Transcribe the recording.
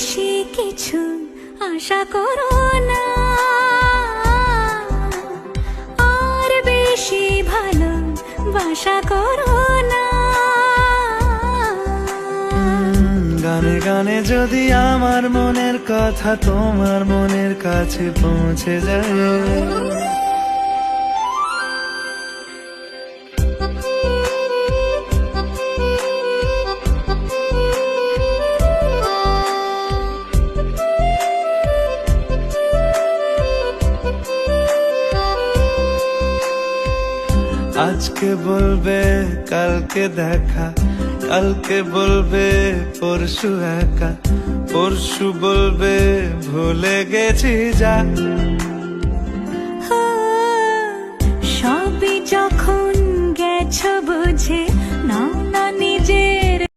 বেশি কিছু আশা করো না, আর বেশি ভালোবাসা করো না। গানে গানে যদি আমার মনের কথা তোমার মনের কাছে পৌঁছে যায়, আজকে বলবে কালকে দেখা, কালকে বলবে পরশু একা, পরশু বলবে ভুলে গেছি যা।